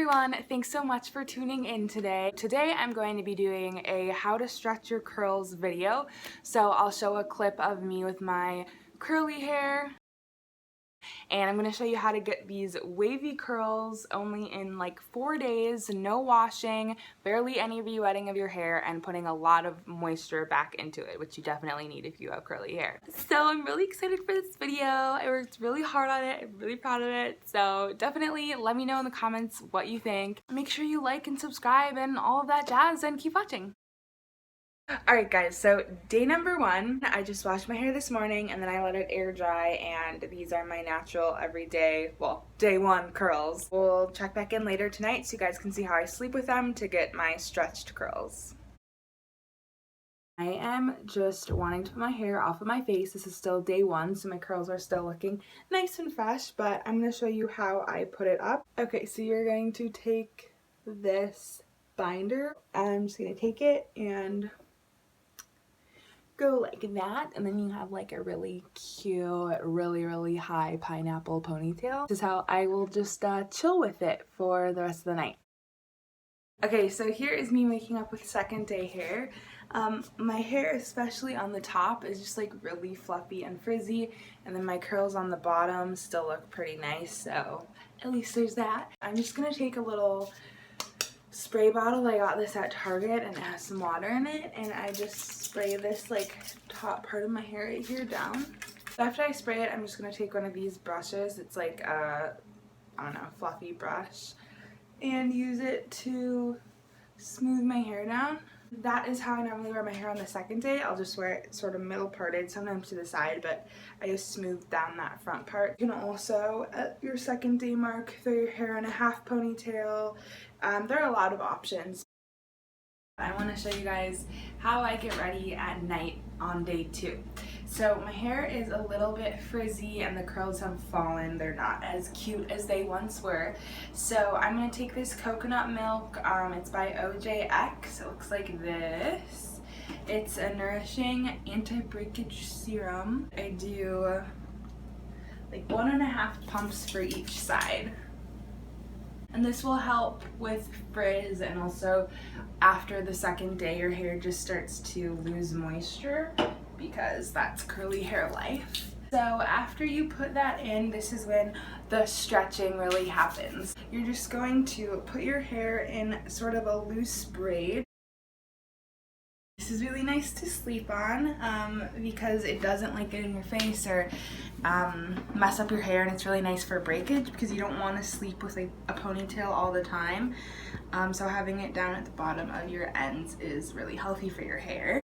everyone, thanks so much for tuning in today. Today I'm going to be doing a how to stretch your curls video. So I'll show a clip of me with my curly hair, and I'm going to show you how to get these wavy curls only in like 4 days, no washing, barely any re-wetting of your hair, and putting a lot of moisture back into it, which you definitely need if you have curly hair. So I'm really excited for this video. I worked really hard on it. I'm really proud of it. So definitely let me know in the comments what you think. Make sure you like and subscribe and all of that jazz, and keep watching. Alright guys, so day number 1, I just washed my hair this morning and then I let it air dry, and these are my natural everyday, well, day 1 curls. We'll check back in later tonight so you guys can see how I sleep with them to get my stretched curls. I am just wanting to put my hair off of my face. This is still day 1, so my curls are still looking nice and fresh, but I'm going to show you how I put it up. Okay, so you're going to take this binder. I'm just going to take it and go like that, and then you have like a really cute, really high pineapple ponytail. This is how I will just chill with it for the rest of the night. Okay, so here is me waking up with second day hair. My hair, especially on the top, is just like really fluffy and frizzy, and then my curls on the bottom still look pretty nice, so at least there's that. I'm just gonna take a little spray bottle. I got this at Target and it has some water in it, and I just spray this like top part of my hair right here down. So after I spray it, I'm just going to take one of these brushes. It's like a, I don't know, fluffy brush, and use it to smooth my hair down. That is how I normally wear my hair on the second day. I'll just wear it sort of middle parted, sometimes to the side, but I just smooth down that front part. You can also, at your second day mark, throw your hair in a half ponytail. There are a lot of options. I want to show you guys how I get ready at night on day 2. So my hair is a little bit frizzy and the curls have fallen. They're not as cute as they once were. So I'm going to take this coconut milk. It's by OJX. It looks like this. It's a nourishing anti-breakage serum. I do like 1.5 pumps for each side. And this will help with frizz, and also after the second day your hair just starts to lose moisture, because that's curly hair life. So after you put that in, this is when the stretching really happens. You're just going to put your hair in sort of a loose braid. This is really nice to sleep on because it doesn't like get in your face or mess up your hair, and it's really nice for breakage because you don't want to sleep with like a ponytail all the time. So having it down at the bottom of your ends is really healthy for your hair.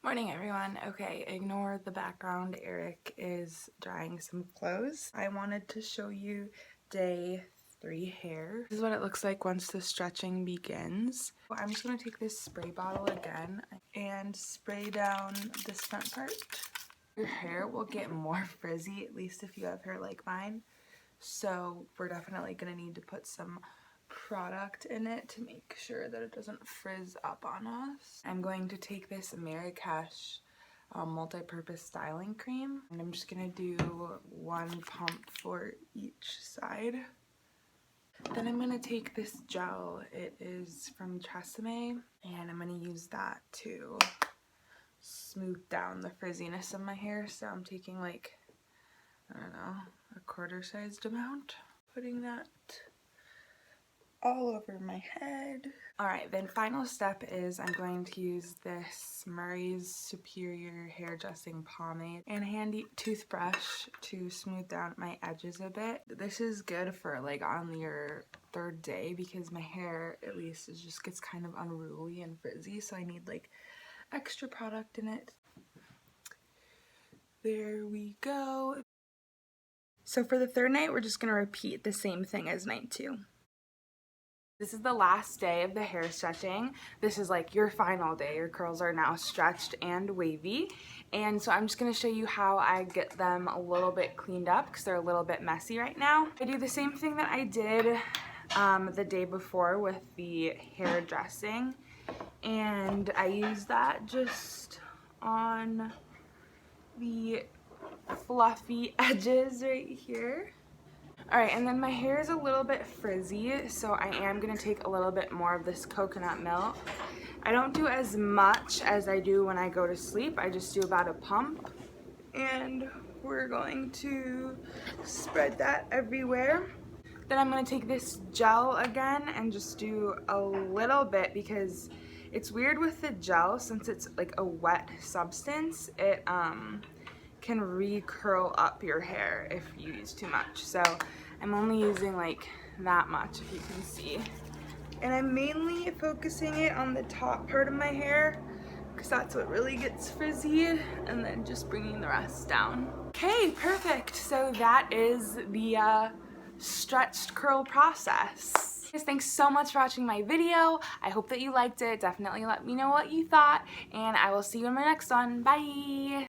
Morning everyone. Okay, ignore the background. Eric is drying some clothes. I wanted to show you day 3 hair. This is what it looks like once the stretching begins. I'm just going to take this spray bottle again and spray down this front part. Your hair will get more frizzy, at least if you have hair like mine. So we're definitely going to need to put some product in it to make sure that it doesn't frizz up on us. I'm going to take this Marrakesh multi-purpose styling cream, and I'm just going to do 1 pump for each side. Then I'm going to take this gel. It is from Tresemme, and I'm going to use that to smooth down the frizziness of my hair. So I'm taking like, I don't know, a quarter-sized amount, putting that all over my head. Alright, then final step is I'm going to use this Murray's Superior Hair Dressing Pomade and a handy toothbrush to smooth down my edges a bit. This is good for like on your 3rd day because my hair, at least, it just gets kind of unruly and frizzy, so I need like extra product in it. There we go. So for the 3rd night, we're just going to repeat the same thing as night 2. This is the last day of the hair stretching. This is like your final day. Your curls are now stretched and wavy. And so I'm just going to show you how I get them a little bit cleaned up because they're a little bit messy right now. I do the same thing that I did the day before with the hair dressing. And I use that just on the fluffy edges right here. Alright, and then my hair is a little bit frizzy, so I am going to take a little bit more of this coconut milk. I don't do as much as I do when I go to sleep. I just do about a pump. And we're going to spread that everywhere. Then I'm going to take this gel again and just do a little bit, because it's weird with the gel, since it's like a wet substance, it can re-curl up your hair if you use too much. So I'm only using like that much, if you can see. And I'm mainly focusing it on the top part of my hair, because that's what really gets frizzy, and then just bringing the rest down. Okay, perfect. So that is the stretched curl process. Guys, thanks so much for watching my video. I hope that you liked it. Definitely let me know what you thought, and I will see you in my next one. Bye!